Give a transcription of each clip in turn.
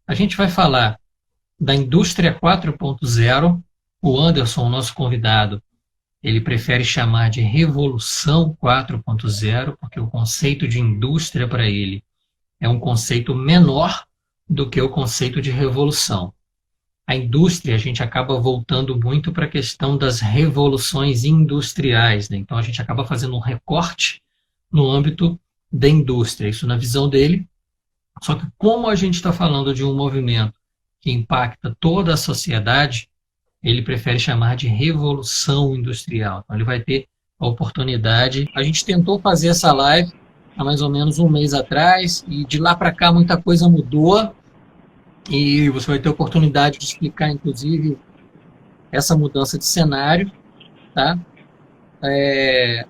A gente vai falar da indústria 4.0. O Anderson, nosso convidado, ele prefere chamar de revolução 4.0, porque o conceito de indústria para ele é um conceito menor do que o conceito de revolução. A indústria, a gente acaba voltando muito para a questão das revoluções industriais, né? Então, a gente acaba fazendo um recorte no âmbito da indústria, isso na visão dele. Só que como a gente está falando de um movimento que impacta toda a sociedade, ele prefere chamar de revolução industrial. Então, ele vai ter a oportunidade. A gente tentou fazer essa live há mais ou menos um mês atrás, e de lá para cá muita coisa mudou, e você vai ter a oportunidade de explicar, inclusive, essa mudança de cenário, tá?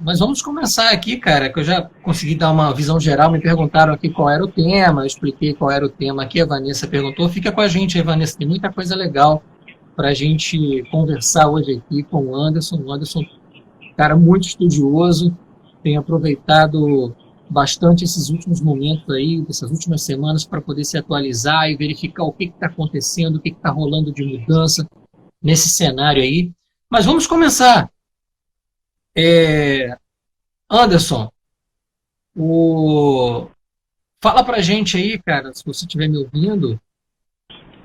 Mas vamos começar aqui, cara, que eu já consegui dar uma visão geral. Me perguntaram aqui qual era o tema, eu expliquei qual era o tema aqui, a Vanessa perguntou. Fica com a gente aí, Vanessa, tem muita coisa legal para a gente conversar hoje aqui com o Anderson. O Anderson, cara, muito estudioso, tem aproveitado bastante esses últimos momentos aí, essas últimas semanas, para poder se atualizar e verificar o que está acontecendo, o que está rolando de mudança nesse cenário aí. Mas vamos começar. Anderson, fala pra gente aí, cara, se você estiver me ouvindo,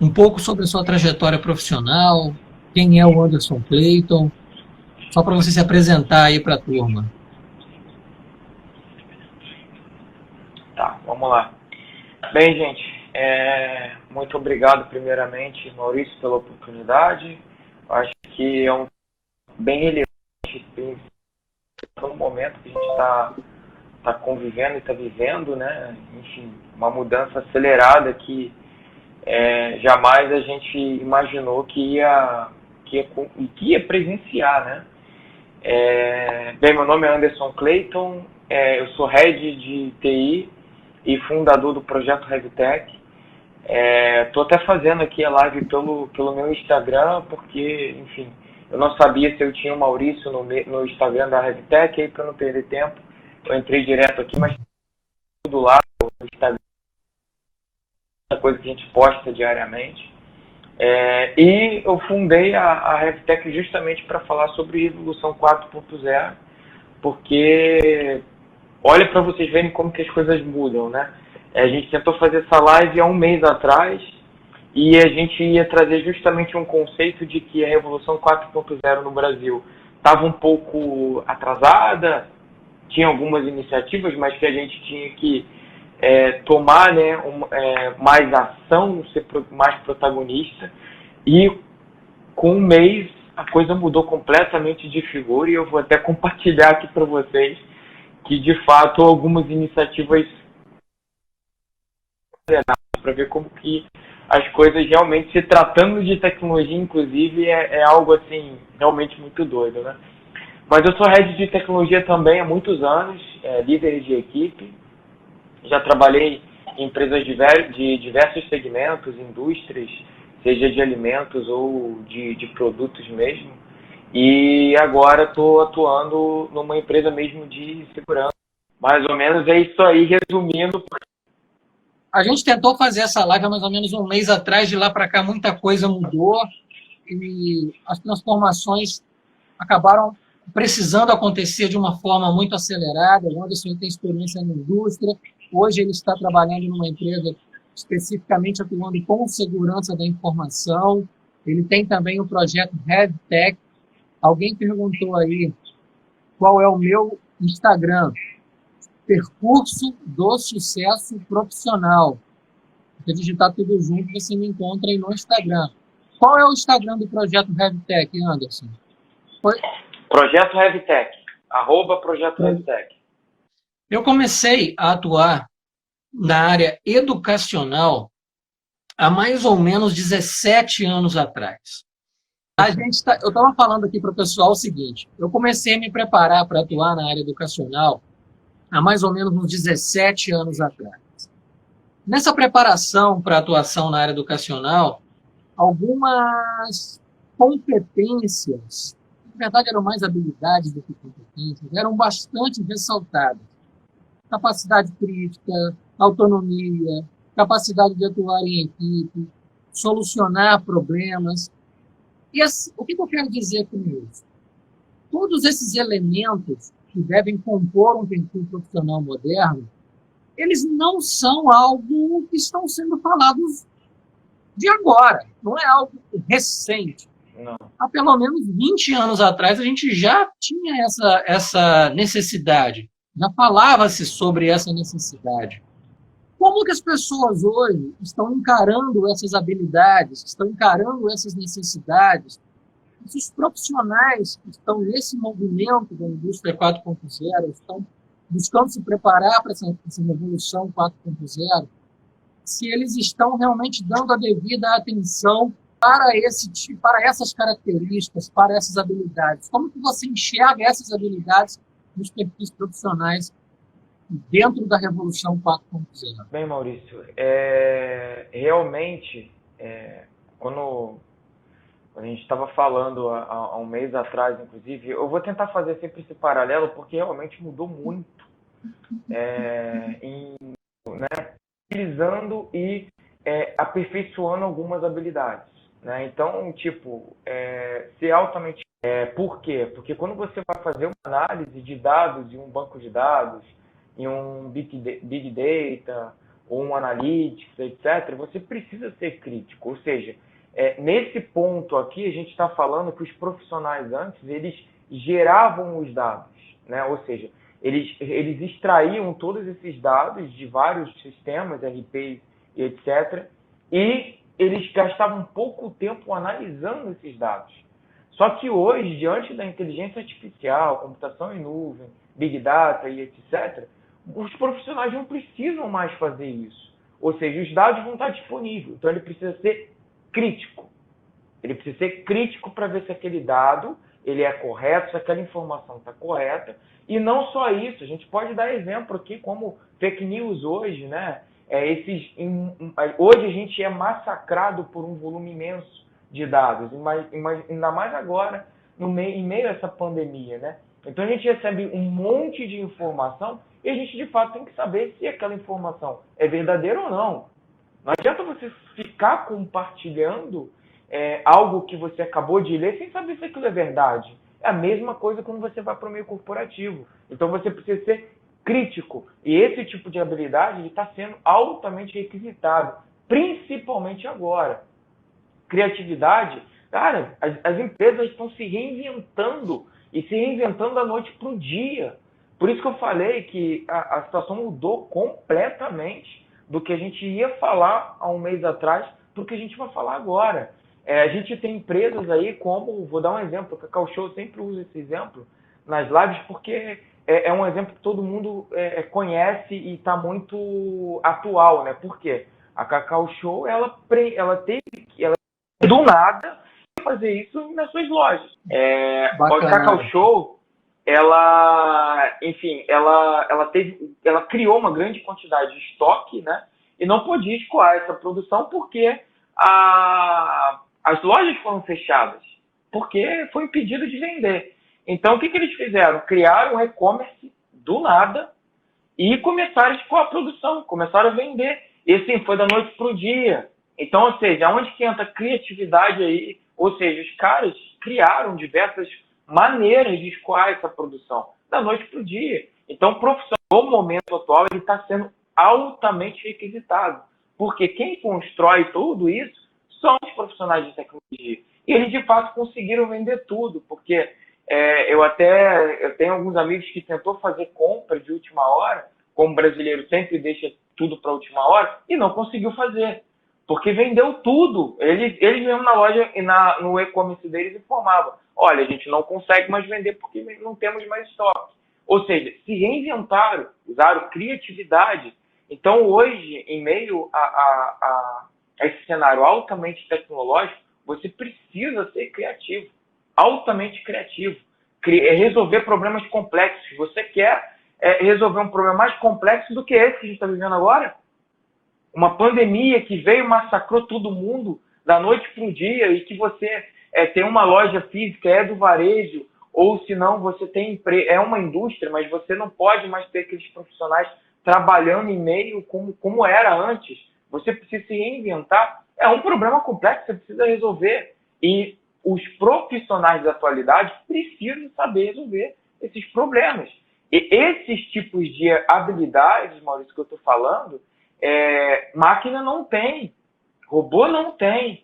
um pouco sobre a sua trajetória profissional, quem é o Anderson Clayton, só para você se apresentar aí para a turma. Tá, vamos lá. Bem, gente, muito obrigado primeiramente, Maurício, pela oportunidade. Acho que é um bem relevante no momento que a gente está convivendo e está vivendo, né? Enfim, uma mudança acelerada que jamais a gente imaginou que ia presenciar, né? Bem, meu nome é Anderson Clayton, eu sou head de TI e fundador do projeto RevTech. Estou até fazendo aqui a live pelo meu Instagram, porque, enfim, eu não sabia se eu tinha o Maurício no Instagram da RevTech, aí para não perder tempo, eu entrei direto aqui, mas tudo lá no Instagram, a coisa que a gente posta diariamente. E eu fundei a RevTech justamente para falar sobre Revolução 4.0, porque olha para vocês verem como que as coisas mudam, né? A gente tentou fazer essa live há um mês atrás e a gente ia trazer justamente um conceito de que a Revolução 4.0 no Brasil estava um pouco atrasada, tinha algumas iniciativas, mas que a gente tinha que tomar, né, mais ação, ser mais protagonista. E com um mês a coisa mudou completamente de figura, e eu vou até compartilhar aqui para vocês que, de fato, algumas iniciativas para ver como que as coisas realmente, se tratando de tecnologia, inclusive, é algo assim realmente muito doido, né? Mas eu sou head de tecnologia também há muitos anos, líder de equipe. Já trabalhei em empresas de diversos segmentos, indústrias, seja de alimentos ou de produtos mesmo. E agora estou atuando numa empresa mesmo de segurança. Mais ou menos é isso aí, resumindo. A gente tentou fazer essa live há mais ou menos um mês atrás, de lá para cá muita coisa mudou e as transformações acabaram precisando acontecer de uma forma muito acelerada. O Anderson tem experiência na indústria, hoje ele está trabalhando numa empresa especificamente atuando com segurança da informação. Ele tem também o projeto RevTech. Alguém perguntou aí qual é o meu Instagram. Percurso do Sucesso Profissional. Se digitar tudo junto, você me encontra aí no Instagram. Qual é o Instagram do projeto RevTech, Anderson? Projeto RevTech. @Projeto RevTech. Eu comecei a atuar na área educacional há mais ou menos 17 anos atrás. Eu estava falando aqui para o pessoal o seguinte: eu comecei a me preparar para atuar na área educacional há mais ou menos uns 17 anos atrás. Nessa preparação para atuação na área educacional, algumas competências, na verdade eram mais habilidades do que competências, eram bastante ressaltadas. Capacidade crítica, autonomia, capacidade de atuar em equipe, solucionar problemas. E assim, o que eu quero dizer com isso? Todos esses elementos que devem compor um perfil profissional moderno, eles não são algo que estão sendo falados de agora, não é algo recente. Não. Há pelo menos 20 anos atrás a gente já tinha essa necessidade, já falava-se sobre essa necessidade. Como que as pessoas hoje estão encarando essas habilidades, estão encarando essas necessidades? Os profissionais que estão nesse movimento da indústria 4.0 estão buscando se preparar para essa revolução 4.0, se eles estão realmente dando a devida atenção para essas características, para essas habilidades. Como que você enxerga essas habilidades nos perfis profissionais dentro da Revolução 4.0? Bem, Maurício, realmente, quando a gente estava falando há um mês atrás, inclusive, eu vou tentar fazer sempre esse paralelo, porque realmente mudou muito, utilizando e aperfeiçoando algumas habilidades. Né? Então, ser altamente... por quê? Porque quando você vai fazer uma análise de dados em um banco de dados, em um Big Data, ou um Analytics, etc., você precisa ser crítico. Ou seja, nesse ponto aqui, a gente está falando que os profissionais antes, eles geravam os dados. Né? Ou seja, eles extraíam todos esses dados de vários sistemas, RP e etc., e eles gastavam pouco tempo analisando esses dados. Só que hoje, diante da inteligência artificial, computação em nuvem, Big Data e etc., os profissionais não precisam mais fazer isso. Ou seja, os dados vão estar disponíveis. Então, ele precisa ser crítico. Ele precisa ser crítico para ver se aquele dado ele é correto, se aquela informação está correta. E não só isso, a gente pode dar exemplo aqui como fake news hoje, né? Hoje a gente é massacrado por um volume imenso de dados, ainda mais agora, em meio a essa pandemia, né? Então a gente recebe um monte de informação e a gente de fato tem que saber se aquela informação é verdadeira ou não. Não adianta você ficar compartilhando algo que você acabou de ler sem saber se aquilo é verdade. É a mesma coisa quando você vai para o meio corporativo. Então você precisa ser crítico. E esse tipo de habilidade está sendo altamente requisitado, principalmente agora. Criatividade, cara, as empresas estão se reinventando e se reinventando da noite para o dia. Por isso que eu falei que a situação mudou completamente do que a gente ia falar há um mês atrás para o que a gente vai falar agora. A gente tem empresas aí como, vou dar um exemplo, a Cacau Show sempre usa esse exemplo nas lives porque é um exemplo que todo mundo conhece e está muito atual, né? Por quê? A Cacau Show, ela do nada fazer isso nas suas lojas. A Cacau Show, ela criou uma grande quantidade de estoque, né? E não podia escoar essa produção porque as lojas foram fechadas, porque foi impedido de vender. Então, o que eles fizeram? Criaram um e-commerce do nada e começaram a escoar a produção, começaram a vender. E assim, foi da noite para o dia. Então, ou seja, onde que entra a criatividade aí? Ou seja, os caras criaram diversas maneiras de escoar essa produção, da noite para o dia. Então, o profissional, no momento atual, ele está sendo altamente requisitado. Porque quem constrói tudo isso são os profissionais de tecnologia. E eles, de fato, conseguiram vender tudo. Porque eu tenho alguns amigos que tentou fazer compra de última hora, como brasileiro sempre deixa tudo para a última hora, e não conseguiu fazer. Porque vendeu tudo. Eles mesmo na loja e no e-commerce deles informavam: olha, a gente não consegue mais vender porque não temos mais estoque. Ou seja, se reinventaram, usaram criatividade. Então, hoje, em meio a esse cenário altamente tecnológico, você precisa ser criativo, altamente criativo. Resolver problemas complexos. Você quer resolver um problema mais complexo do que esse que a gente está vivendo agora? Uma pandemia que veio e massacrou todo mundo da noite para o dia e que você tem uma loja física, do varejo, ou se não você tem uma indústria, mas você não pode mais ter aqueles profissionais trabalhando em meio como era antes. você precisa se reinventar. É um problema complexo, você precisa resolver. E os profissionais da atualidade precisam saber resolver esses problemas. E esses tipos de habilidades, Maurício, que eu estou falando, máquina não tem, robô não tem,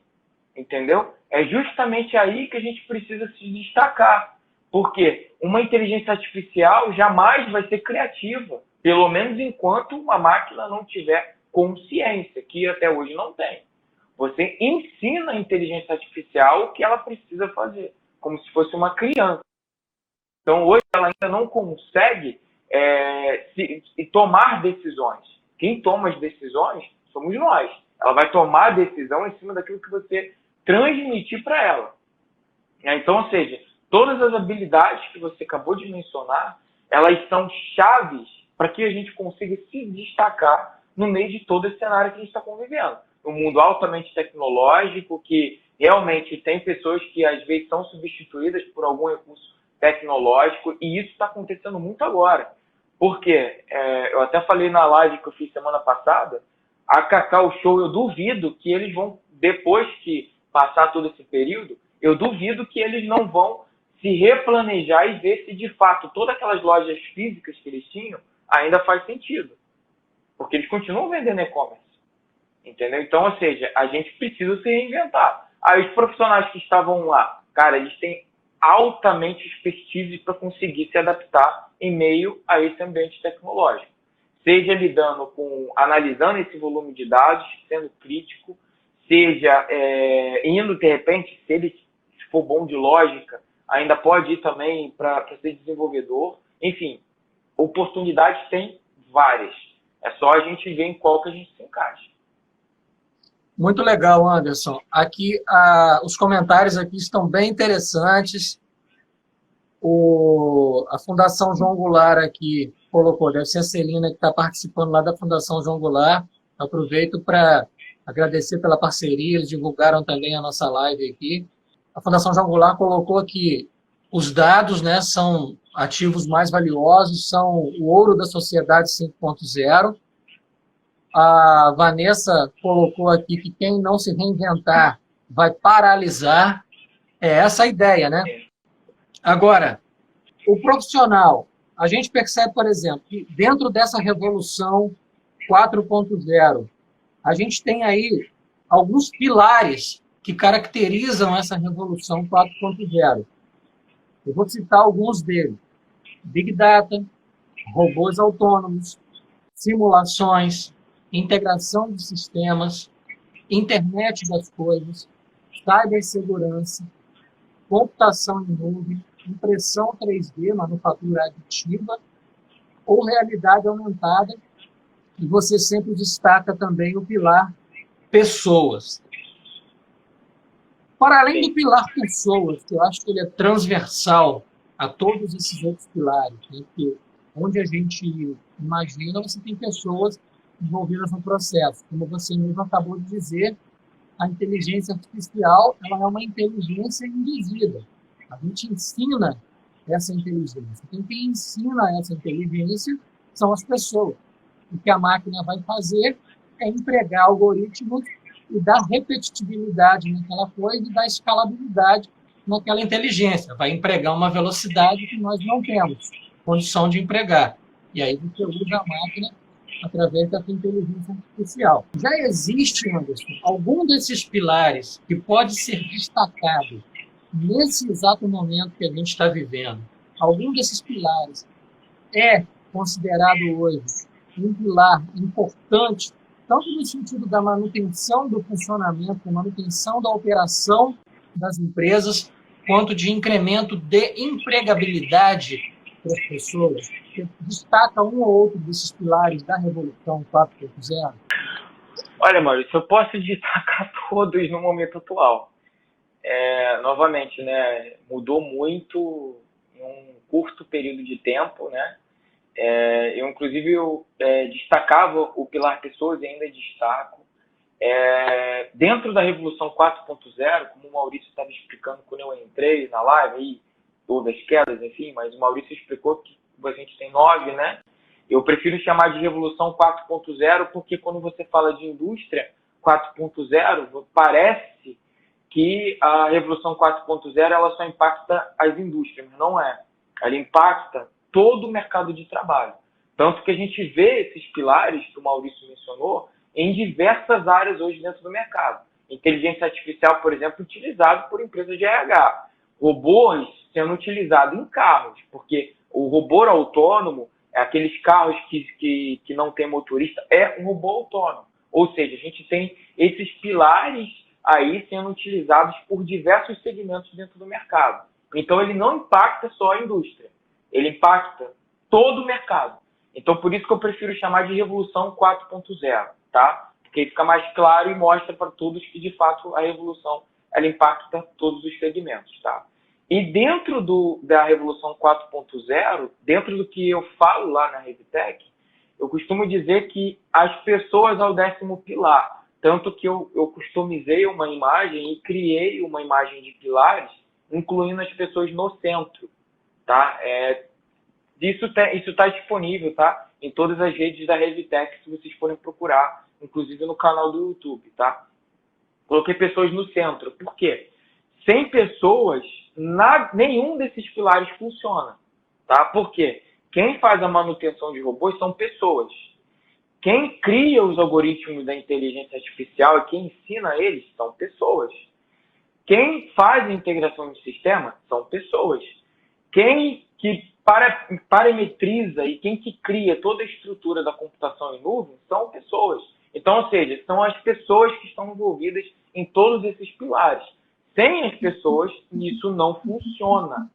entendeu? É justamente aí que a gente precisa se destacar. Porque uma inteligência artificial jamais vai ser criativa, pelo menos enquanto uma máquina não tiver consciência, que até hoje não tem. Você ensina a inteligência artificial o que ela precisa fazer, como se fosse uma criança. Então, hoje, ela ainda não consegue tomar decisões. Quem toma as decisões somos nós. Ela vai tomar a decisão em cima daquilo que você transmitir para ela. Então, ou seja, todas as habilidades que você acabou de mencionar, elas são chaves para que a gente consiga se destacar no meio de todo esse cenário que a gente está convivendo. Um mundo altamente tecnológico, que realmente tem pessoas que às vezes são substituídas por algum recurso tecnológico, e isso está acontecendo muito agora. Porque eu até falei na live que eu fiz semana passada, a Cacau Show, eu duvido que eles vão, depois que passar todo esse período, eu duvido que eles não vão se replanejar e ver se de fato todas aquelas lojas físicas que eles tinham ainda faz sentido. Porque eles continuam vendendo e-commerce. Entendeu? Então, ou seja, a gente precisa se reinventar. Aí os profissionais que estavam lá, cara, eles têm altamente expertise para conseguir se adaptar em meio a esse ambiente tecnológico. Seja analisando esse volume de dados, sendo crítico, seja indo, de repente, se ele for bom de lógica, ainda pode ir também para ser desenvolvedor. Enfim, oportunidades tem várias. É só a gente ver em qual que a gente se encaixa. Muito legal, Anderson. Aqui, os comentários aqui estão bem interessantes. A Fundação João Goulart aqui colocou, deve ser a Celina que está participando lá da Fundação João Goulart. Aproveito para agradecer pela parceria, eles divulgaram também a nossa live aqui. A Fundação João Goulart colocou que os dados, né, são ativos mais valiosos, são o ouro da sociedade 5.0. A Vanessa colocou aqui que quem não se reinventar vai paralisar. É essa a ideia, né? Agora, o profissional, a gente percebe, por exemplo, que dentro dessa revolução 4.0, a gente tem aí alguns pilares que caracterizam essa revolução 4.0. Eu vou citar alguns deles. Big Data, robôs autônomos, simulações, integração de sistemas, internet das coisas, cibersegurança, computação em nuvem, impressão 3D, manufatura aditiva ou realidade aumentada. E você sempre destaca também o pilar pessoas. Para além do pilar pessoas, que eu acho que ele é transversal a todos esses outros pilares, né? Porque onde a gente imagina, você tem pessoas envolvidas no processo. Como você mesmo acabou de dizer, a inteligência artificial ela é uma inteligência induzida. A gente ensina essa inteligência. Quem ensina essa inteligência são as pessoas. O que a máquina vai fazer é empregar algoritmos e dar repetitibilidade naquela coisa e dar escalabilidade naquela inteligência. Vai empregar uma velocidade que nós não temos condição de empregar. E aí você usa a máquina através da inteligência artificial. Já existe, Anderson, algum desses pilares que pode ser destacado nesse exato momento que a gente está vivendo? Algum desses pilares é considerado hoje um pilar importante, tanto no sentido da manutenção do funcionamento, da manutenção da operação das empresas, quanto de incremento de empregabilidade para as pessoas? Você destaca um ou outro desses pilares da Revolução 4.0? Olha, Maurício, eu posso destacar todos no momento atual. Novamente, né, mudou muito em um curto período de tempo, né? Eu destacava o pilar pessoas e ainda destaco. Dentro da Revolução 4.0, como o Maurício estava explicando quando eu entrei na live, aí, houve as quedas, enfim, mas o Maurício explicou que a gente tem 9, né? Eu prefiro chamar de Revolução 4.0 porque quando você fala de indústria 4.0, parece que a Revolução 4.0 ela só impacta as indústrias, mas não é. Ela impacta todo o mercado de trabalho. Tanto que a gente vê esses pilares que o Maurício mencionou em diversas áreas hoje dentro do mercado. Inteligência artificial, por exemplo, utilizado por empresas de RH. Robôs sendo utilizados em carros, porque o robô autônomo, aqueles carros que não tem motorista, é um robô autônomo. Ou seja, a gente tem esses pilares aí sendo utilizados por diversos segmentos dentro do mercado. Então, ele não impacta só a indústria, ele impacta todo o mercado. Então, por isso que eu prefiro chamar de Revolução 4.0, tá? Porque aí fica mais claro e mostra para todos que, de fato, a revolução ela impacta todos os segmentos, tá? E dentro da Revolução 4.0, dentro do que eu falo lá na Revtech, eu costumo dizer que as pessoas é o 10º pilar. Tanto que eu customizei uma imagem e criei uma imagem de pilares, incluindo as pessoas no centro, tá? Isso está disponível, tá? Em todas as redes da Revtech, se vocês forem procurar, inclusive no canal do YouTube, tá? Coloquei pessoas no centro. Por quê? Sem pessoas, nenhum desses pilares funciona, tá? Por quê? Quem faz a manutenção de robôs são pessoas. Quem cria os algoritmos da inteligência artificial e quem ensina eles são pessoas. Quem faz a integração de sistema são pessoas. Quem que parametriza e quem que cria toda a estrutura da computação em nuvem são pessoas. Então, ou seja, são as pessoas que estão envolvidas em todos esses pilares. Sem as pessoas, isso não funciona.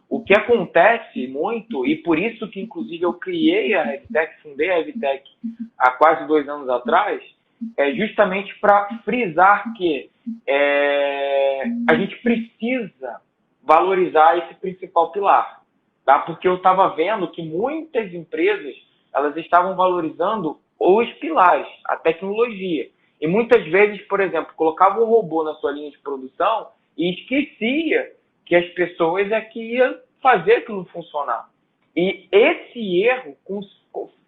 O que acontece muito, e por isso que inclusive eu criei a Revtech, fundei a Revtech há quase 2 anos atrás, é justamente para frisar que a gente precisa valorizar esse principal pilar. Tá? Porque eu estava vendo que muitas empresas elas estavam valorizando os pilares, a tecnologia. E muitas vezes, por exemplo, colocava um robô na sua linha de produção e esquecia que as pessoas é que iam fazer aquilo funcionar. E esse erro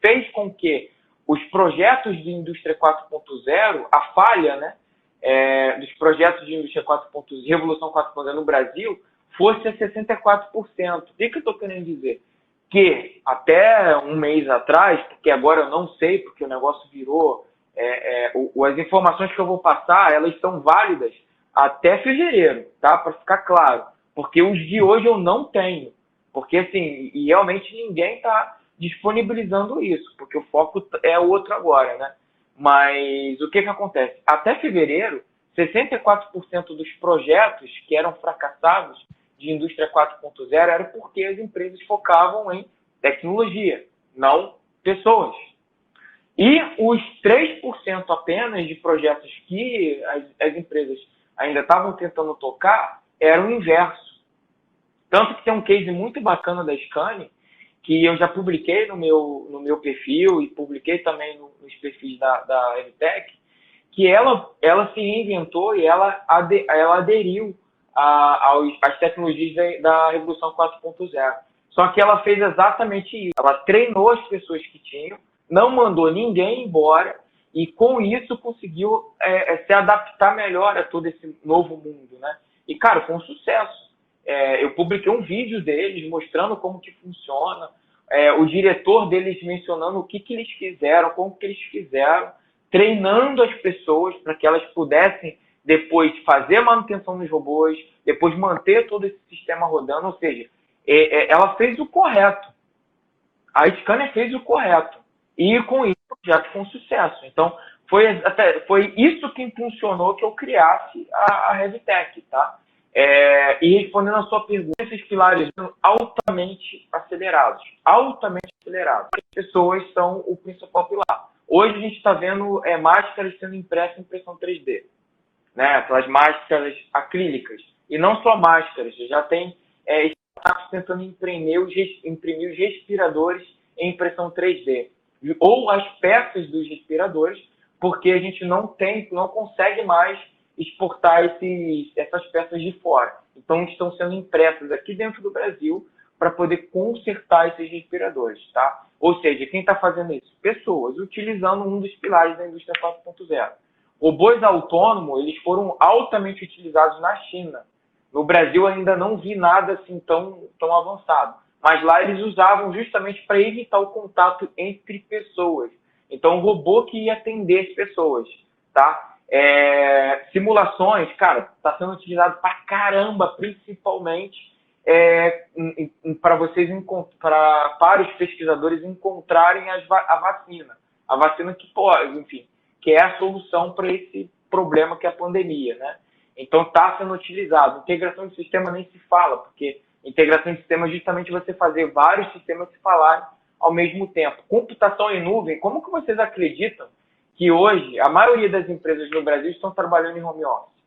fez com que os projetos de indústria 4.0, a falha, né, dos projetos de indústria 4.0, Revolução 4.0 no Brasil, fosse a 64%. O que eu estou querendo dizer? Que até um mês atrás, porque agora eu não sei, porque o negócio virou... as informações que eu vou passar, elas são válidas até fevereiro, tá? Para ficar claro. Porque os de hoje eu não tenho. Porque, assim, e realmente ninguém está disponibilizando isso, porque o foco é outro agora, né? Mas o que acontece? Até fevereiro, 64% dos projetos que eram fracassados de indústria 4.0 era porque as empresas focavam em tecnologia, não pessoas. E os 3% apenas de projetos que as empresas ainda estavam tentando tocar era o inverso. Tanto que tem um case muito bacana da Scania, que eu já publiquei no meu perfil e publiquei também nos perfis da Revtech, que ela se reinventou e ela aderiu às tecnologias da Revolução 4.0. Só que ela fez exatamente isso. Ela treinou as pessoas que tinham, não mandou ninguém embora e com isso conseguiu se adaptar melhor a todo esse novo mundo, né? E, cara, foi um sucesso. Eu publiquei um vídeo deles mostrando como que funciona, o diretor deles mencionando o que eles fizeram, como que eles fizeram, treinando as pessoas para que elas pudessem depois fazer a manutenção dos robôs, depois manter todo esse sistema rodando, ou seja, ela fez o correto. A Scania fez o correto. E com isso o projeto foi um sucesso. Então, foi isso que impulsionou que eu criasse a Revtech, tá? E respondendo a sua pergunta, esses pilares são altamente acelerados. Altamente acelerados. As pessoas são o principal pilar. Hoje a gente está vendo máscaras sendo impressas em impressão 3D. Né? Aquelas máscaras acrílicas. E não só máscaras, já tem startups tentando imprimir os respiradores em impressão 3D. Ou as peças dos respiradores, porque a gente não consegue mais exportar essas peças de fora. Então, estão sendo impressas aqui dentro do Brasil para poder consertar esses respiradores, tá? Ou seja, quem está fazendo isso? Pessoas utilizando um dos pilares da indústria 4.0. Robôs autônomos, eles foram altamente utilizados na China. No Brasil ainda não vi nada assim tão avançado. Mas lá eles usavam justamente para evitar o contato entre pessoas. Então, um robô que ia atender as pessoas, tá? Simulações, cara, está sendo utilizado para caramba, principalmente para os pesquisadores encontrarem a vacina. A vacina que pode, enfim, que é a solução para esse problema que é a pandemia, né? Então está sendo utilizado. Integração de sistema nem se fala, porque integração de sistema é justamente você fazer vários sistemas se falarem ao mesmo tempo. Computação em nuvem, como que vocês acreditam que hoje a maioria das empresas no Brasil estão trabalhando em home office?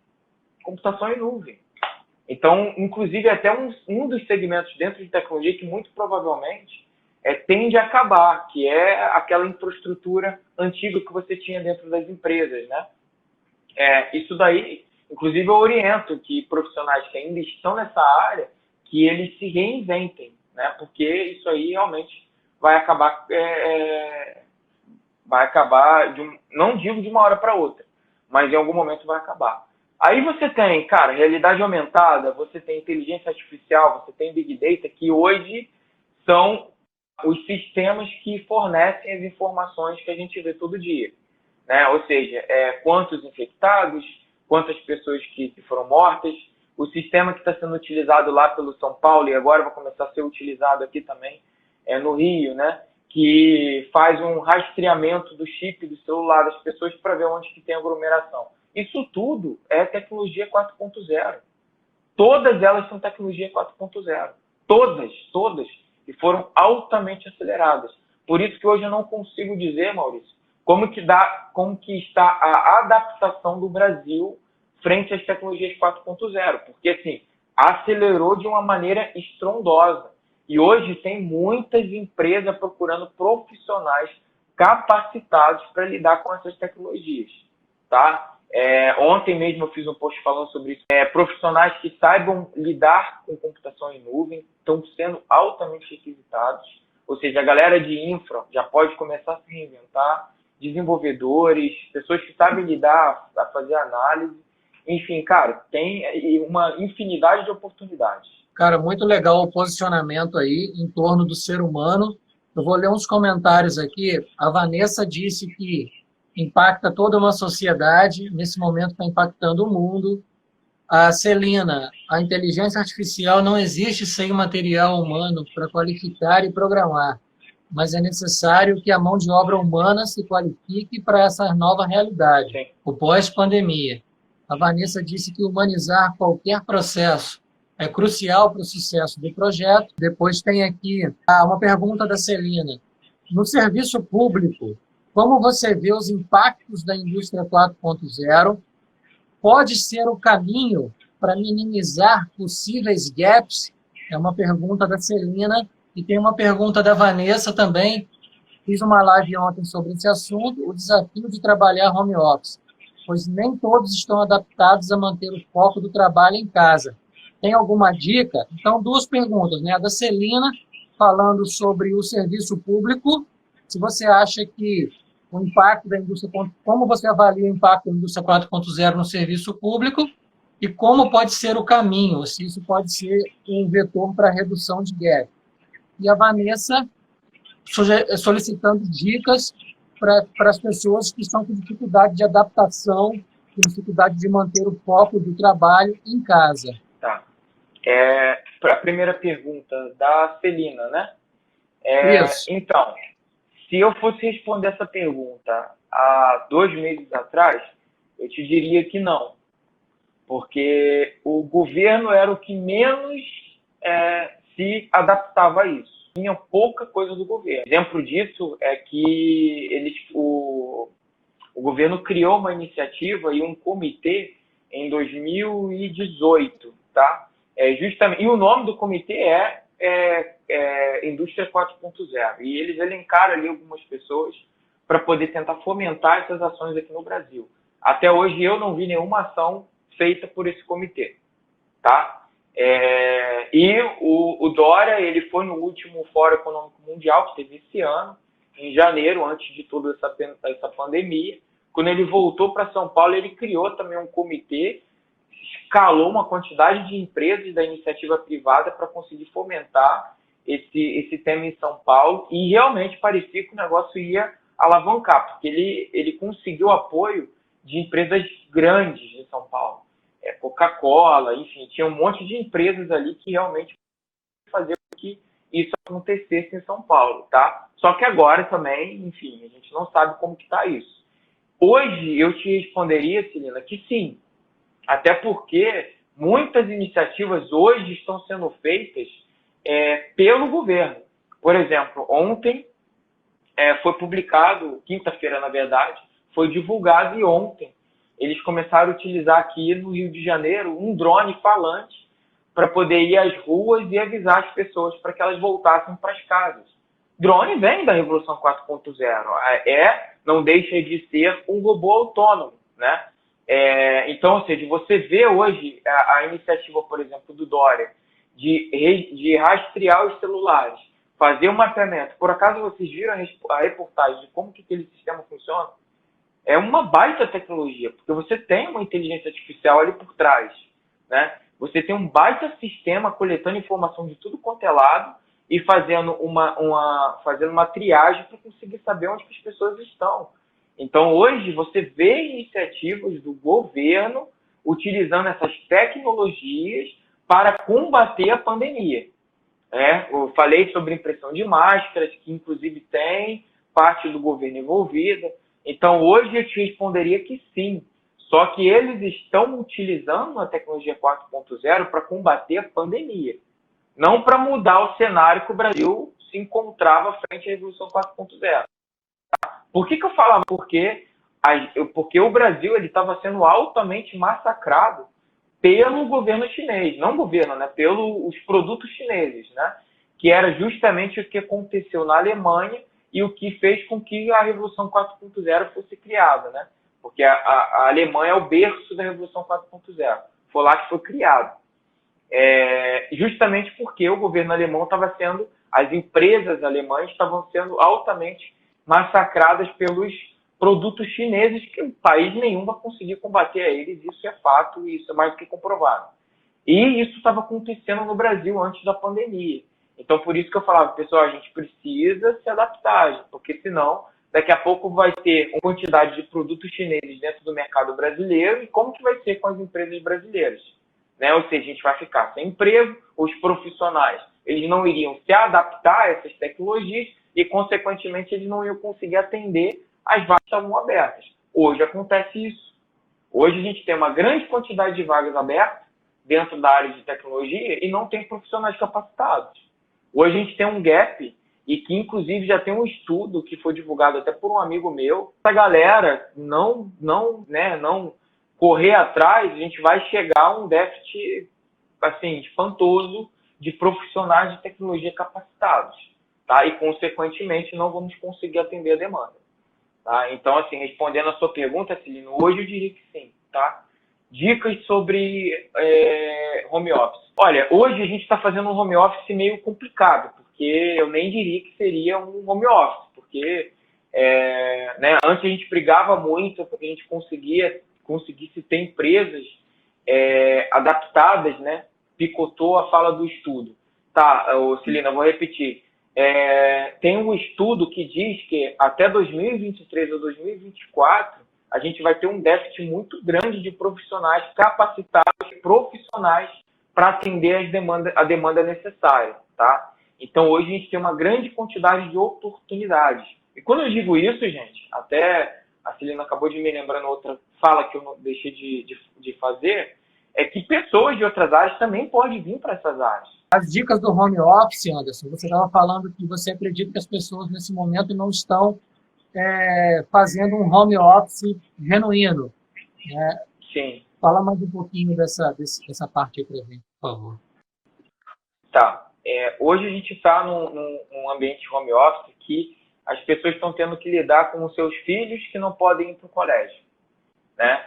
Computação em nuvem. Então, inclusive, até um dos segmentos dentro de tecnologia que muito provavelmente tende a acabar, que é aquela infraestrutura antiga que você tinha dentro das empresas, né? Isso daí, inclusive, eu oriento que profissionais que ainda estão nessa área, que eles se reinventem, né? Porque isso aí realmente vai acabar, não digo de uma hora para outra, mas em algum momento vai acabar. Aí você tem, cara, realidade aumentada, você tem inteligência artificial, você tem Big Data, que hoje são os sistemas que fornecem as informações que a gente vê todo dia, né? Ou seja, quantos infectados, quantas pessoas que foram mortas, o sistema que está sendo utilizado lá pelo São Paulo e agora vai começar a ser utilizado aqui também no Rio, né? Que faz um rastreamento do chip do celular das pessoas para ver onde que tem aglomeração. Isso tudo é tecnologia 4.0. Todas elas são tecnologia 4.0. Todas. E foram altamente aceleradas. Por isso que hoje eu não consigo dizer, Maurício, como que está a adaptação do Brasil frente às tecnologias 4.0. Porque, assim, acelerou de uma maneira estrondosa. E hoje tem muitas empresas procurando profissionais capacitados para lidar com essas tecnologias, tá? Ontem mesmo eu fiz um post falando sobre isso. Profissionais que saibam lidar com computação em nuvem estão sendo altamente requisitados. Ou seja, a galera de infra já pode começar a se reinventar. Desenvolvedores, pessoas que sabem lidar, a fazer análise. Enfim, cara, tem uma infinidade de oportunidades. Cara, muito legal o posicionamento aí em torno do ser humano. Eu vou ler uns comentários aqui. A Vanessa disse que impacta toda uma sociedade, nesse momento está impactando o mundo. A Celina, a inteligência artificial não existe sem o material humano para qualificar e programar, mas é necessário que a mão de obra humana se qualifique para essa nova realidade, Sim. o pós-pandemia. A Vanessa disse que humanizar qualquer processo é crucial para o sucesso do projeto. Depois tem aqui uma pergunta da Celina. No serviço público, como você vê os impactos da indústria 4.0? Pode ser o caminho para minimizar possíveis gaps? É uma pergunta da Celina. E tem uma pergunta da Vanessa também. Fiz uma live ontem sobre esse assunto, o desafio de trabalhar home office, pois nem todos estão adaptados a manter o foco do trabalho em casa. Tem alguma dica? Então, duas perguntas, né? A da Celina, falando sobre o serviço público, se você acha que o impacto da indústria, como você avalia o impacto da indústria 4.0 no serviço público e como pode ser o caminho, se isso pode ser um vetor para a redução de gap. E a Vanessa solicitando dicas para as pessoas que estão com dificuldade de adaptação, com dificuldade de manter o foco do trabalho em casa. Tá. A primeira pergunta da Celina, né? Isso. Então, se eu fosse responder essa pergunta há 2 meses atrás, eu te diria que não. Porque o governo era o que menos se adaptava a isso. Tinha pouca coisa do governo. Exemplo disso é que o governo criou uma iniciativa e um comitê em 2018, tá? Justamente, e o nome do comitê Indústria 4.0. E eles elencaram ali algumas pessoas para poder tentar fomentar essas ações aqui no Brasil. Até hoje eu não vi nenhuma ação feita por esse comitê, tá? E o Dória, ele foi no último Fórum Econômico Mundial, que teve esse ano, em janeiro, antes de toda essa pandemia. Quando ele voltou para São Paulo, ele criou também um comitê, escalou uma quantidade de empresas da iniciativa privada para conseguir fomentar esse tema em São Paulo, e realmente parecia que o negócio ia alavancar, porque ele conseguiu apoio de empresas grandes em São Paulo. Coca-Cola, enfim, tinha um monte de empresas ali que realmente faziam com que isso acontecesse em São Paulo, tá? Só que agora também, enfim, a gente não sabe como que está isso. Hoje eu te responderia, Celina, que sim, até porque muitas iniciativas hoje estão sendo feitas pelo governo. Por exemplo, ontem foi publicado, quinta-feira na verdade, foi divulgado, e ontem eles começaram a utilizar aqui no Rio de Janeiro um drone falante para poder ir às ruas e avisar as pessoas para que elas voltassem para as casas. Drone vem da Revolução 4.0, não deixa de ser um robô autônomo, né? Então, ou seja, você vê hoje a iniciativa, por exemplo, do Dória, de rastrear os celulares, fazer um mapeamento. Por acaso vocês viram a reportagem de como que aquele sistema funciona? É uma baita tecnologia, porque você tem uma inteligência artificial ali por trás, né? Você tem um baita sistema coletando informação de tudo quanto é lado e fazendo uma triagem para conseguir saber onde que as pessoas estão. Então, hoje, você vê iniciativas do governo utilizando essas tecnologias para combater a pandemia. Eu falei sobre impressão de máscaras, que inclusive tem parte do governo envolvida. Então, hoje eu te responderia que sim. Só que eles estão utilizando a tecnologia 4.0 para combater a pandemia. Não para mudar o cenário que o Brasil se encontrava frente à Revolução 4.0. Por que eu falava? Porque o Brasil estava sendo altamente massacrado pelo governo chinês. Não governo, né? Pelos produtos chineses, né? Que era justamente o que aconteceu na Alemanha e o que fez com que a Revolução 4.0 fosse criada, né? Porque a Alemanha é o berço da Revolução 4.0. Foi lá que foi criado. Justamente porque o governo alemão estava sendo, as empresas alemãs estavam sendo altamente massacradas pelos produtos chineses, que país nenhum vai conseguir combater a eles. Isso é fato e isso é mais do que comprovado. E isso estava acontecendo no Brasil antes da pandemia. Então, por isso que eu falava, pessoal, a gente precisa se adaptar, porque senão, daqui a pouco vai ter uma quantidade de produtos chineses dentro do mercado brasileiro, e como que vai ser com as empresas brasileiras? Né? Ou seja, a gente vai ficar sem emprego, os profissionais eles não iriam se adaptar a essas tecnologias e, consequentemente, eles não iam conseguir atender as vagas que estavam abertas. Hoje acontece isso. Hoje a gente tem uma grande quantidade de vagas abertas dentro da área de tecnologia e não tem profissionais capacitados. Hoje a gente tem um gap, e que inclusive já tem um estudo que foi divulgado até por um amigo meu. Se a galera não correr atrás, a gente vai chegar a um déficit assim, espantoso de profissionais de tecnologia capacitados, tá? E, consequentemente, não vamos conseguir atender a demanda. Tá? Então, assim, respondendo a sua pergunta, Celino, hoje eu diria que sim. Tá? Dicas sobre home office. Olha, hoje a gente está fazendo um home office meio complicado, porque eu nem diria que seria um home office, porque antes a gente brigava muito porque a gente conseguisse ter empresas adaptadas, né? Picotou a fala do estudo. Tá, Celina, vou repetir. Tem um estudo que diz que até 2023 ou 2024 a gente vai ter um déficit muito grande de profissionais capacitados, profissionais para atender a demanda necessária, tá? Então hoje a gente tem uma grande quantidade de oportunidades. E quando eu digo isso, gente, até a Celina acabou de me lembrar na outra fala que eu não deixei de fazer, é que pessoas de outras áreas também podem vir para essas áreas. As dicas do home office, Anderson, você estava falando que você acredita que as pessoas nesse momento não estão fazendo um home office genuíno. Né? Sim. Fala mais um pouquinho dessa parte aí para a gente, por favor. Tá. Hoje a gente está num ambiente home office que as pessoas estão tendo que lidar com os seus filhos que não podem ir para o colégio. Né?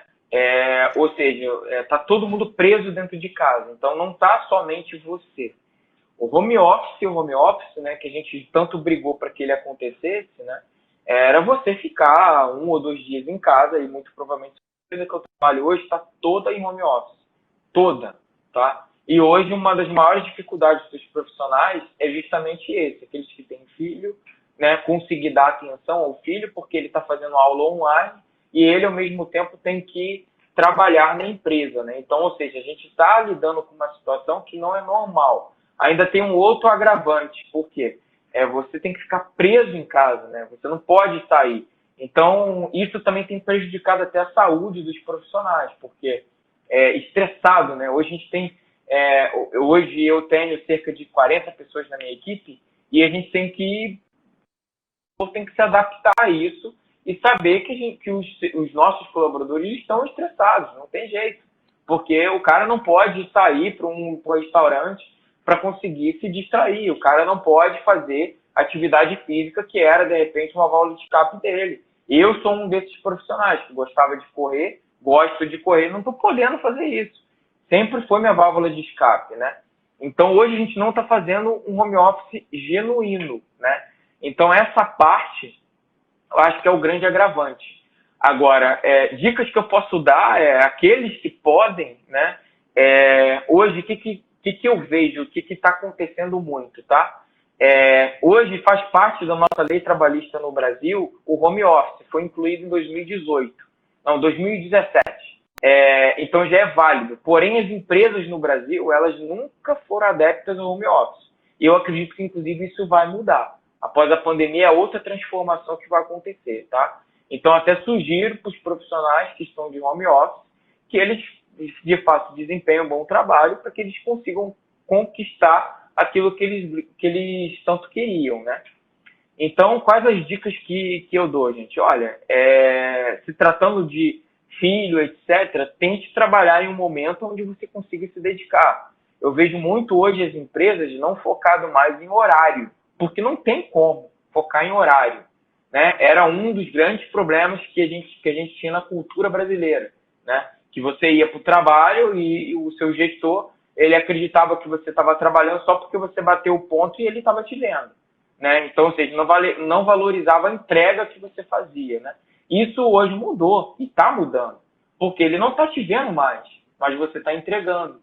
Ou seja, está todo mundo preso dentro de casa. Então, não está somente você. O home office, né, que a gente tanto brigou para que ele acontecesse, né, era você ficar 1 ou 2 dias em casa, e muito provavelmente a empresa que eu trabalho hoje está toda em home office. Toda, tá? E hoje uma das maiores dificuldades dos profissionais é justamente aqueles que têm filho, né, conseguir dar atenção ao filho, porque ele está fazendo aula online, e ele, ao mesmo tempo, tem que trabalhar na empresa, né? Então, ou seja, a gente está lidando com uma situação que não é normal. Ainda tem um outro agravante, porque você tem que ficar preso em casa, né? Você não pode sair. Então, isso também tem prejudicado até a saúde dos profissionais, porque estressado, né? Hoje hoje eu tenho cerca de 40 pessoas na minha equipe, e a gente tem que se adaptar a isso e saber que os nossos colaboradores estão estressados, não tem jeito. Porque o cara não pode sair para um restaurante para conseguir se distrair, o cara não pode fazer atividade física que era, de repente, uma válvula de escape dele. Eu sou um desses profissionais que gostava de correr, gosto de correr, não estou podendo fazer isso. Sempre foi minha válvula de escape, né? Então, hoje a gente não está fazendo um home office genuíno, né? Então, essa parte, eu acho que é o grande agravante. Agora, dicas que eu posso dar aqueles que podem, né? Hoje, o que eu vejo, o que está acontecendo muito, tá? Hoje faz parte da nossa lei trabalhista no Brasil, o home office, foi incluído em 2017. Então já é válido. Porém, as empresas no Brasil, elas nunca foram adeptas ao home office. E eu acredito que, inclusive, isso vai mudar. Após a pandemia, é outra transformação que vai acontecer, tá? Então, até sugiro para os profissionais que estão de home office que eles, de fato, desempenhem um bom trabalho para que eles consigam conquistar aquilo que eles tanto queriam, né? Então, quais as dicas que eu dou, gente? Olha, se tratando de filho, etc., tente trabalhar em um momento onde você consiga se dedicar. Eu vejo muito hoje as empresas não focado mais em horário, porque não tem como focar em horário, né? Era um dos grandes problemas que a gente tinha na cultura brasileira, né? Que você ia para o trabalho e o seu gestor, ele acreditava que você estava trabalhando só porque você bateu o ponto e ele estava te vendo, né? Então, ou seja, não valorizava a entrega que você fazia, né? Isso hoje mudou e está mudando, porque ele não está te vendo mais, mas você está entregando.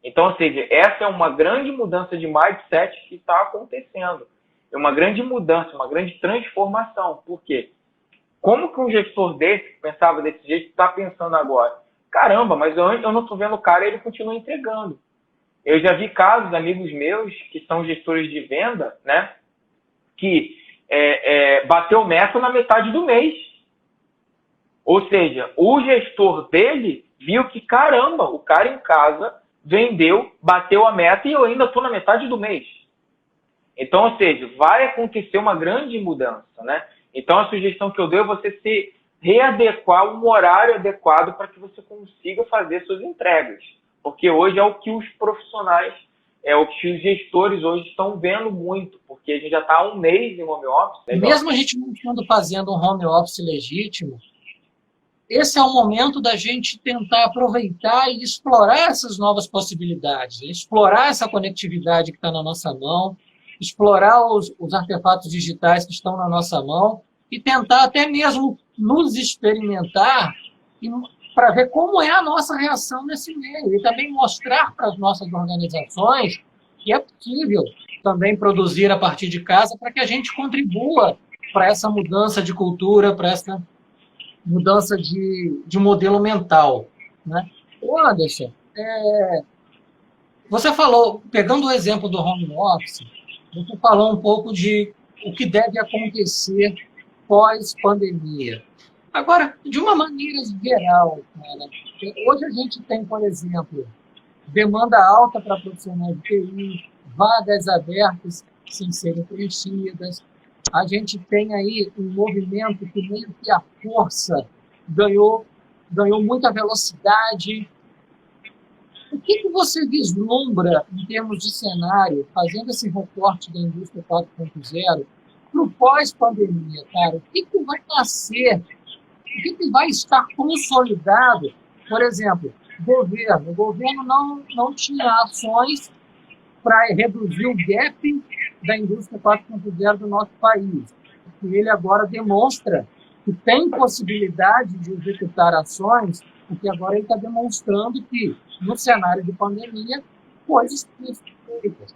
Então, ou seja, essa é uma grande mudança de mindset que está acontecendo. É uma grande mudança, uma grande transformação. Por quê? Como que um gestor desse, que pensava desse jeito, está pensando agora? Caramba, mas eu não estou vendo o cara e ele continua entregando. Eu já vi casos, amigos meus, que são gestores de venda, né, que bateu meta na metade do mês. Ou seja, o gestor dele viu que, caramba, o cara em casa vendeu, bateu a meta e eu ainda estou na metade do mês. Então, ou seja, vai acontecer uma grande mudança, né? Então, a sugestão que eu dou é você se readequar um horário adequado para que você consiga fazer suas entregas. Porque hoje é o que os profissionais, o que os gestores hoje estão vendo muito, porque a gente já está há um mês em home office. Né? Mesmo a gente não estando fazendo um home office legítimo, esse é o momento da gente tentar aproveitar e explorar essas novas possibilidades, explorar essa conectividade que está na nossa mão, explorar os artefatos digitais que estão na nossa mão e tentar até mesmo nos experimentar para ver como é a nossa reação nesse meio e também mostrar para as nossas organizações que é possível também produzir a partir de casa para que a gente contribua para essa mudança de cultura, para essa mudança de modelo mental, né? Ô Anderson, você falou, pegando o exemplo do home office, você falou um pouco de o que deve acontecer pós-pandemia. Agora, de uma maneira geral, cara, hoje a gente tem, por exemplo, demanda alta para profissionais de TI, vagas abertas sem serem preenchidas. A gente tem aí um movimento que meio que a força ganhou muita velocidade. O que você vislumbra em termos de cenário, fazendo esse recorte da indústria 4.0, para o pós-pandemia, cara? O que vai nascer? O que vai estar consolidado Por exemplo, o governo não tinha ações para reduzir o gap da indústria 4.0 do nosso país. E ele agora demonstra que tem possibilidade de executar ações, porque agora ele está demonstrando que, no cenário de pandemia, coisas têm sido feitas.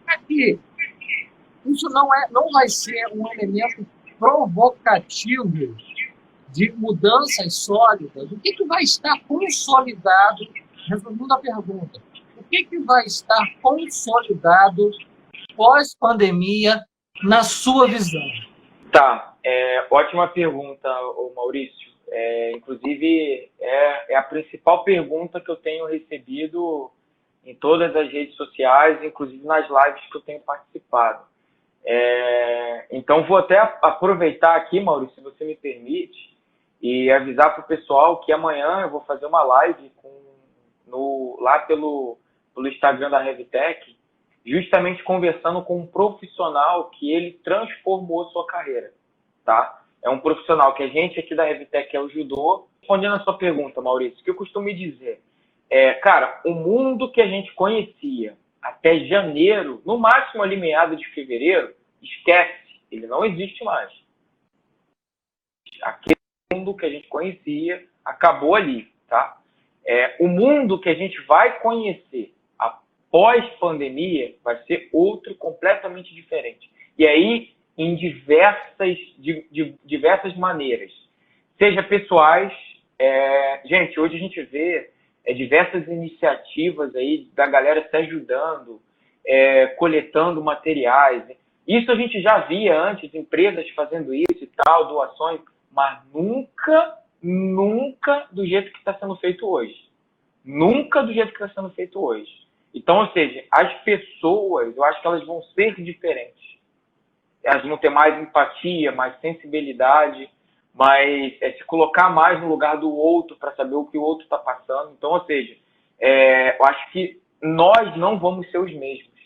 Aqui, isso não vai ser um elemento provocativo de mudanças sólidas. O que vai estar consolidado, resumindo a pergunta, o que vai estar consolidado pós-pandemia na sua visão? Tá, ótima pergunta, Maurício. Inclusive, é a principal pergunta que eu tenho recebido em todas as redes sociais, inclusive nas lives que eu tenho participado. Então, vou até aproveitar aqui, Maurício, se você me permite, e avisar para o pessoal que amanhã eu vou fazer uma live lá pelo Instagram da Revtech, justamente conversando com um profissional que ele transformou sua carreira, tá? É um profissional que a gente aqui da Revtech é o judô. Respondendo a sua pergunta, Maurício, o que eu costumo dizer? Cara, o mundo que a gente conhecia até janeiro, no máximo ali meado de fevereiro, esquece, ele não existe mais. Aquele mundo que a gente conhecia acabou ali, tá? O mundo que a gente vai conhecer pós-pandemia vai ser outro completamente diferente. E aí, em diversas maneiras. Seja pessoais, gente, hoje a gente vê diversas iniciativas aí da galera se ajudando, coletando materiais. Isso a gente já via antes, empresas fazendo isso e tal, doações, mas nunca do jeito que está sendo feito hoje. Nunca do jeito que está sendo feito hoje. Então, ou seja, as pessoas, eu acho que elas vão ser diferentes. Elas vão ter mais empatia, mais sensibilidade, mais se colocar mais no lugar do outro para saber o que o outro está passando. Então, ou seja, eu acho que nós não vamos ser os mesmos.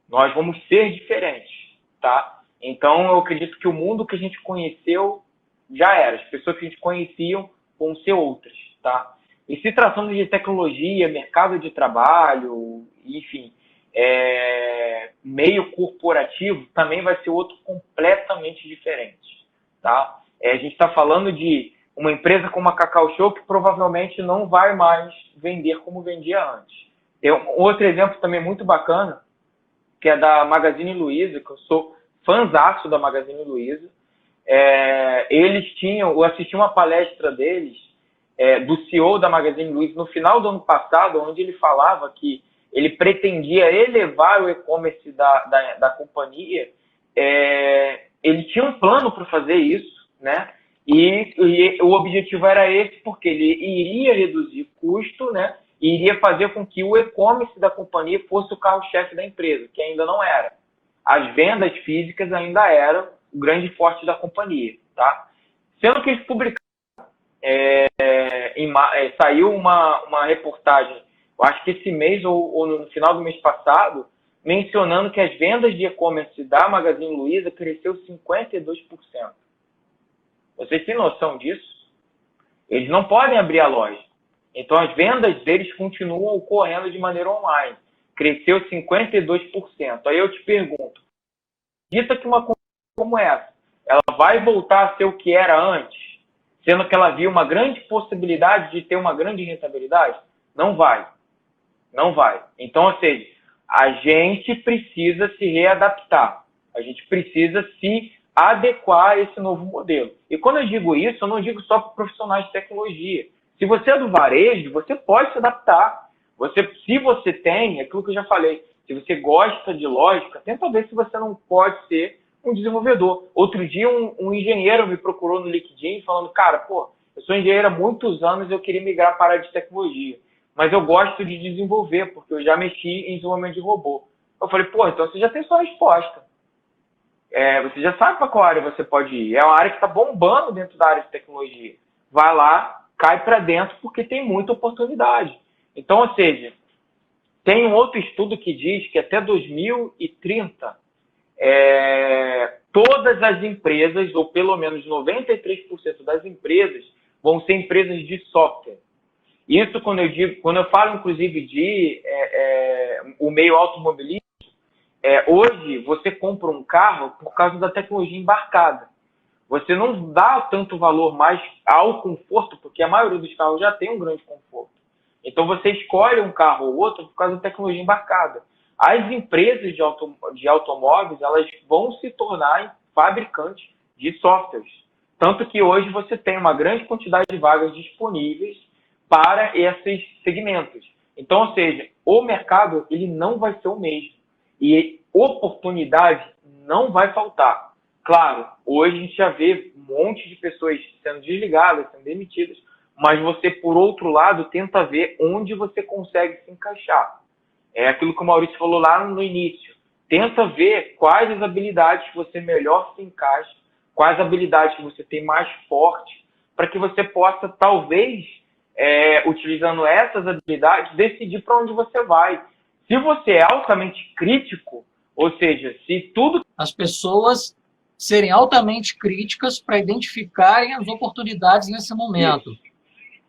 Nós vamos ser diferentes, tá? Então, eu acredito que o mundo que a gente conheceu já era. As pessoas que a gente conhecia vão ser outras, tá? E se tratando de tecnologia, mercado de trabalho, enfim, meio corporativo, também vai ser outro completamente diferente, tá? A gente está falando de uma empresa como a Cacau Show que provavelmente não vai mais vender como vendia antes. Tem outro exemplo também muito bacana, que é da Magazine Luiza, que eu sou fãzaço da Magazine Luiza. Eu assisti uma palestra deles, do CEO da Magazine Luiza no final do ano passado, onde ele falava que ele pretendia elevar o e-commerce da companhia. Ele tinha um plano para fazer isso, né? E o objetivo era esse, porque ele iria reduzir custo, né? E iria fazer com que o e-commerce da companhia fosse o carro-chefe da empresa, que ainda não era. As vendas físicas ainda eram o grande forte da companhia, tá? Sendo que eles publicaram, saiu uma reportagem, eu acho que esse mês ou no final do mês passado, mencionando que as vendas de e-commerce da Magazine Luiza cresceu 52%. Vocês têm noção disso? Eles não podem abrir a loja. Então, as vendas deles continuam ocorrendo de maneira online. Cresceu 52%. Aí eu te pergunto, acredita que uma companhia como essa, ela vai voltar a ser o que era antes? Sendo que ela viu uma grande possibilidade de ter uma grande rentabilidade? Não vai. Não vai. Então, ou seja, a gente precisa se readaptar. A gente precisa se adequar a esse novo modelo. E quando eu digo isso, eu não digo só para profissionais de tecnologia. Se você é do varejo, você pode se adaptar. Se você tem, aquilo que eu já falei, se você gosta de lógica, tenta ver se você não pode ser um desenvolvedor. Outro dia, um engenheiro me procurou no LinkedIn falando, cara, eu sou engenheiro há muitos anos e eu queria migrar para a área de tecnologia, mas eu gosto de desenvolver, porque eu já mexi em desenvolvimento de robô. Eu falei, então você já tem sua resposta. Você já sabe para qual área você pode ir. É uma área que está bombando dentro da área de tecnologia. Vai lá, cai para dentro, porque tem muita oportunidade. Então, ou seja, tem um outro estudo que diz que até 2030, todas as empresas, ou pelo menos 93% das empresas, vão ser empresas de software. Isso quando eu falo, inclusive, de o meio automobilístico, hoje você compra um carro por causa da tecnologia embarcada. Você não dá tanto valor mais ao conforto, porque a maioria dos carros já tem um grande conforto. Então você escolhe um carro ou outro por causa da tecnologia embarcada. As empresas de automóveis, elas vão se tornar fabricantes de softwares. Tanto que hoje você tem uma grande quantidade de vagas disponíveis para esses segmentos. Então, ou seja, o mercado ele não vai ser o mesmo. E oportunidade não vai faltar. Claro, hoje a gente já vê um monte de pessoas sendo desligadas, sendo demitidas, mas você, por outro lado, tenta ver onde você consegue se encaixar. É aquilo que o Maurício falou lá no início. Tenta ver quais as habilidades que você melhor se encaixa, quais habilidades que você tem mais forte, para que você possa, talvez, utilizando essas habilidades, decidir para onde você vai. Se você é altamente crítico, ou seja, se tudo... As pessoas serem altamente críticas para identificarem as oportunidades nesse momento. Isso.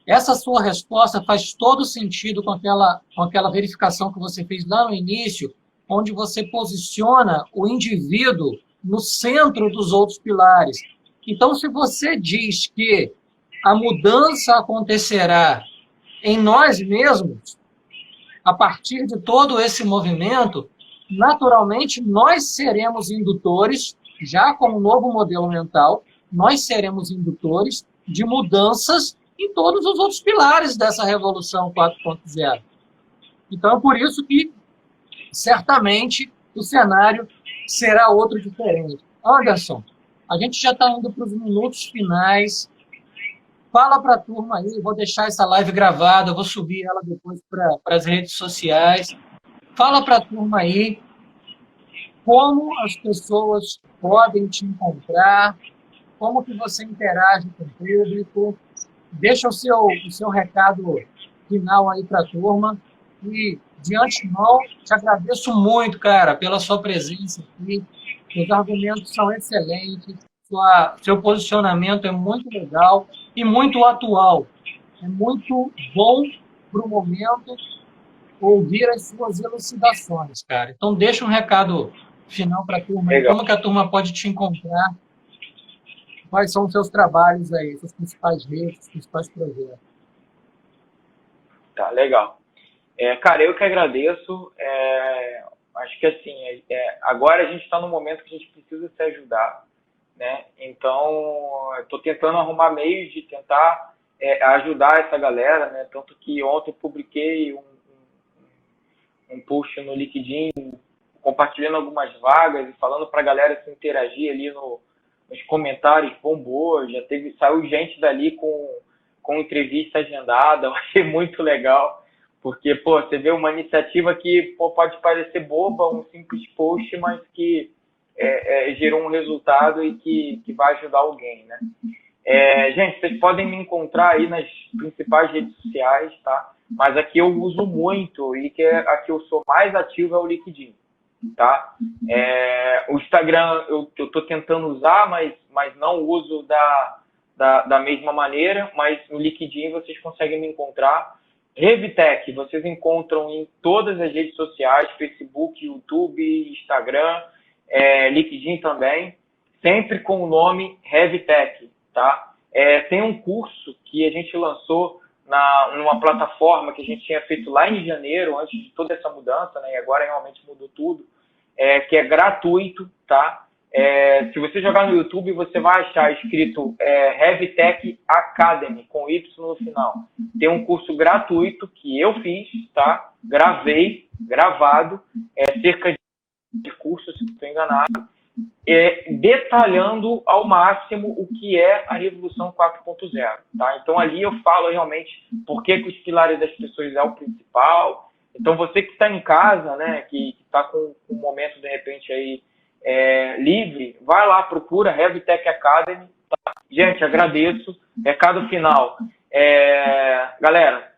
Essa sua resposta faz todo sentido com aquela verificação que você fez lá no início, onde você posiciona o indivíduo no centro dos outros pilares. Então, se você diz que a mudança acontecerá em nós mesmos, a partir de todo esse movimento, naturalmente nós seremos indutores, já como novo modelo mental, nós seremos indutores de mudanças em todos os outros pilares dessa Revolução 4.0. Então, é por isso que, certamente, o cenário será outro diferente. Anderson, a gente já está indo para os minutos finais. Fala para a turma aí, vou deixar essa live gravada, vou subir ela depois para as redes sociais. Fala para a turma aí como as pessoas podem te encontrar, como que você interage com o público. Deixa o seu recado final aí para a turma. E, de antemão, te agradeço muito, cara, pela sua presença aqui. Os argumentos são excelentes. Seu posicionamento é muito legal e muito atual. É muito bom para o momento ouvir as suas elucidações, cara. Então, deixa um recado final para a turma. Legal. Como que a turma pode te encontrar? Quais são os seus trabalhos aí, seus principais redes, seus principais projetos? Tá, legal. Cara, eu que agradeço. Acho que assim, agora a gente está no momento que a gente precisa se ajudar, né? Então, eu estou tentando arrumar meios de tentar ajudar essa galera, né? Tanto que ontem eu publiquei um post no LinkedIn compartilhando algumas vagas e falando para a galera se interagir ali nos comentários, bombou, saiu gente dali com entrevista agendada, eu achei muito legal, porque, você vê uma iniciativa que pode parecer boba, um simples post, mas que gerou um resultado e que vai ajudar alguém, né? Gente, vocês podem me encontrar aí nas principais redes sociais, tá? Mas aqui eu uso muito e aqui eu sou mais ativo é o LinkedIn, tá? O Instagram eu estou tentando usar, mas não uso da mesma maneira, mas no LinkedIn vocês conseguem me encontrar. Revtech, vocês encontram em todas as redes sociais, Facebook, YouTube, Instagram, LinkedIn também, sempre com o nome Revtech, tá? Tem um curso que a gente lançou numa plataforma que a gente tinha feito lá em janeiro, antes de toda essa mudança, né? E agora realmente mudou tudo, que é gratuito, tá? Se você jogar no YouTube, você vai achar escrito Revtech Academy, com Y no final. Tem um curso gratuito que eu fiz, tá? Gravado, cerca de cursos, se não estou enganado, detalhando ao máximo o que é a Revolução 4.0, tá? Então ali eu falo realmente por que os pilares das pessoas é o principal. Então você que está em casa, né, que está com um momento de repente aí livre, vai lá, procura Revtech Academy, tá? Gente, agradeço. Recado final. Galera,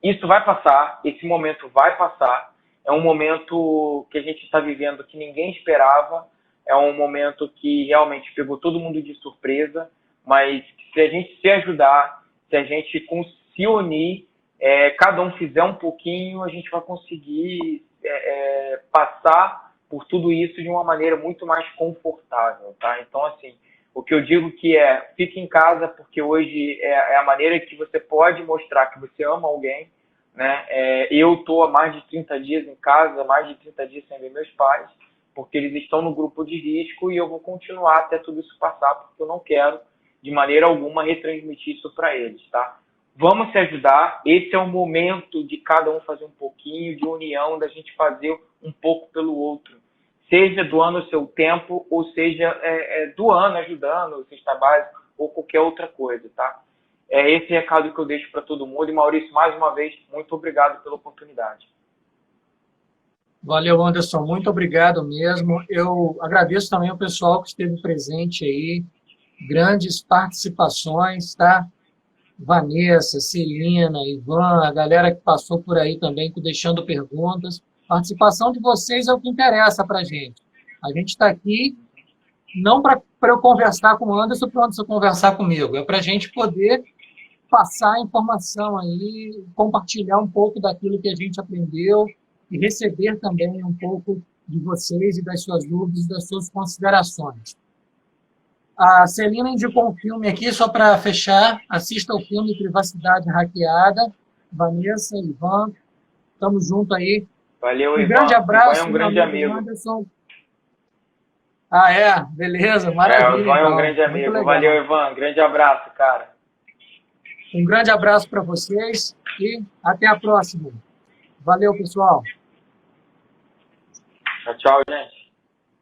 isso vai passar, esse momento vai passar. É um momento que a gente está vivendo que ninguém esperava. É um momento que realmente pegou todo mundo de surpresa, mas se a gente se ajudar, se a gente se unir, cada um fizer um pouquinho, a gente vai conseguir passar por tudo isso de uma maneira muito mais confortável, tá? Então, assim, o que eu digo que fique em casa, porque hoje é a maneira que você pode mostrar que você ama alguém, né? Eu estou há mais de 30 dias em casa, mais de 30 dias sem ver meus pais, porque eles estão no grupo de risco e eu vou continuar até tudo isso passar, porque eu não quero, de maneira alguma, retransmitir isso para eles, tá? Vamos se ajudar, esse é o momento de cada um fazer um pouquinho, de união, da gente fazer um pouco pelo outro. Seja doando o seu tempo, ou seja, doando, ajudando, cesta básica, ou qualquer outra coisa, tá? É esse recado que eu deixo para todo mundo. E, Maurício, mais uma vez, muito obrigado pela oportunidade. Valeu, Anderson. Muito obrigado mesmo. Eu agradeço também ao pessoal que esteve presente aí. Grandes participações, tá? Vanessa, Celina, Ivan, a galera que passou por aí também, deixando perguntas. A participação de vocês é o que interessa para a gente. A gente está aqui não para eu conversar com o Anderson, para o Anderson conversar comigo. É para a gente poder passar a informação aí, compartilhar um pouco daquilo que a gente aprendeu e receber também um pouco de vocês e das suas dúvidas, das suas considerações. A Celina indicou um filme aqui, só para fechar. Assista o filme Privacidade Hackeada. Vanessa, Ivan, estamos juntos aí. Valeu, Um Ivan. grande abraço. Ivan é um grande amigo. Anderson. Beleza, maravilha. O Ivan é um grande amigo. Valeu, Ivan. Grande abraço, cara. Um grande abraço para vocês e até a próxima. Valeu, pessoal. Tchau, tchau, gente.